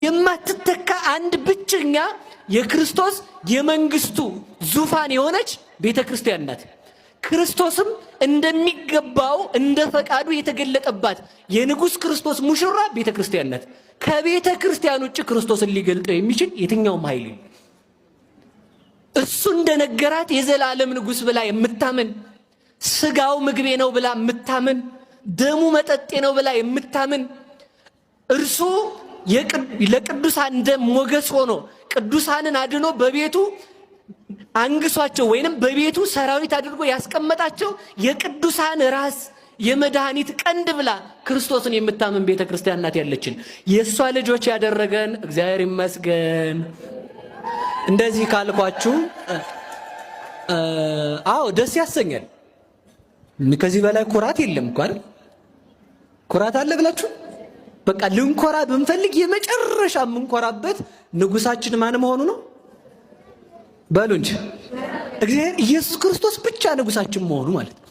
የማትተካ አንድ ብቸኛ የክርስቶስ የመንግስቱ ዙፋን የሆነች ቤተክርስቲያን ናት። ክርስቶስም እንደሚገባው እንደ ፈቃዱ የተገለጠባት የንጉስ ክርስቶስ ሙሽራ ቤተክርስቲያን ናት። ከቤተክርስቲያን ውጭ ክርስቶስን ሊገልጠው የሚችል የትኛውም ኃይል እሱ እንደነገራት የዘላለም ንጉስ ብላ የምታምን ስጋው ምግቤ ነው ብላ የምታምን ደሙ መጠጤ ነው ብላ የምታምን እርሱ ለቅዱሳን ደም ሞገስ ሆኖ ቅዱሳንን አድኖ በቤቱ አንግሷቸው ወይንም በቤቱ ሰራዊት አድርጎ ያስቀመጣቸው የቅዱሳን ራስ የመድኃኒት ቀንድ ብላ ክርስቶስን የምታምን ቤተክርስቲያን ናት ያለችን። የሷ ልጆች ያደረገን እግዚአብሔር ይመስገን። እንደዚህ ካልኳችሁ አዎ ደስ ያሰኛል። ከዚህ በላይ ኩራት የለም እንኳን ኩራት አለ ብላችሁ በቃ ልንኮራ ብንፈልግ የመጨረሻ የምንኮራበት ንጉሳችን ማን መሆኑ ነው በሉ እንጂ እግዚአብሔር ኢየሱስ ክርስቶስ ብቻ ንጉሳችን መሆኑ ማለት ነው።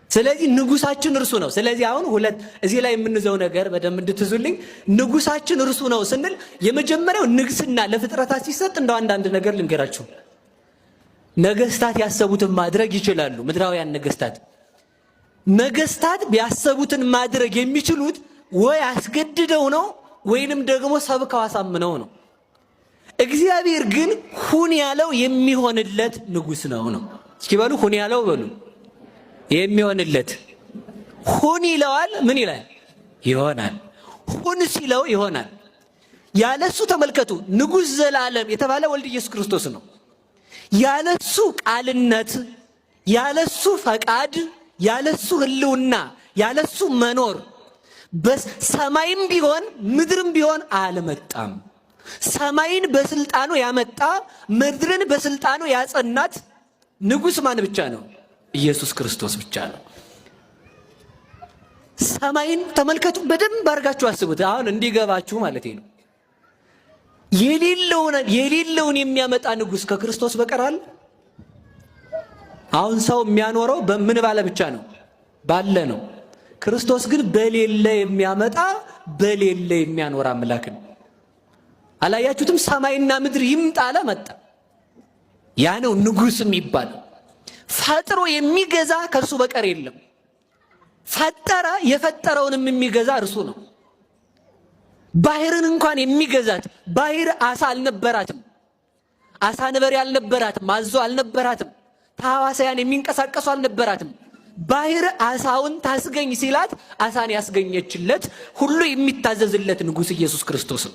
ስለዚህ ንጉሳችን እርሱ ነው። ስለዚህ አሁን ሁለት እዚህ ላይ የምንዘው ነገር በደንብ እንድትዙልኝ ንጉሳችን እርሱ ነው ስንል የመጀመሪያው ንግስና ለፍጥረታት ሲሰጥ እንደው አንዳንድ ነገር ልንገራችሁ። ነገስታት ያሰቡትን ማድረግ ይችላሉ። ምድራውያን ነገስታት ቢያሰቡትን ማድረግ የሚችሉት ወይ አስገድደው ነው ወይንም ደግሞ ሰብከው አሳምነው ነው። እግዚአብሔር ግን ሁን ያለው የሚሆንለት ንጉስ ነው። እስኪ በሉ ሁን ያለው በሉ የሚሆንለት። ሁን ይለዋል ምን ይላል? ይሆናል። ሁን ሲለው ይሆናል። ያለሱ ተመልከቱ ንጉስ ዘላለም የተባለ ወልድ ኢየሱስ ክርስቶስ ነው። ያለሱ ቃልነት፣ ያለሱ ፈቃድ፣ ያለሱ ህልውና፣ ያለሱ መኖር በሰማይም ቢሆን ምድርም ቢሆን አልመጣም። ሰማይን በስልጣኑ ያመጣ ምድርን በስልጣኑ ያጸናት ንጉስ ማን ብቻ ነው? ኢየሱስ ክርስቶስ ብቻ ነው። ሰማይን ተመልከቱ፣ በደንብ አድርጋችሁ አስቡት። አሁን እንዲገባችሁ ማለት ነው። የሌለውን የሚያመጣ ንጉስ ከክርስቶስ በቀር አለ? አሁን ሰው የሚያኖረው በምን ባለ ብቻ ነው? ባለ ነው። ክርስቶስ ግን በሌለ የሚያመጣ በሌለ የሚያኖር አምላክ ነው። አላያችሁትም? ሰማይና ምድር ይምጣ አለ፣ መጣ። ያ ነው ንጉስ የሚባለው። ፈጥሮ የሚገዛ ከእርሱ በቀር የለም። ፈጠረ፣ የፈጠረውንም የሚገዛ እርሱ ነው። ባህርን እንኳን የሚገዛት ባህር አሳ አልነበራትም፣ አሳ ነብሪ አልነበራትም፣ አዞ አልነበራትም፣ ተሐዋሳያን የሚንቀሳቀሱ አልነበራትም። ባህር አሳውን ታስገኝ ሲላት አሳን ያስገኘችለት ሁሉ የሚታዘዝለት ንጉስ ኢየሱስ ክርስቶስ ነው።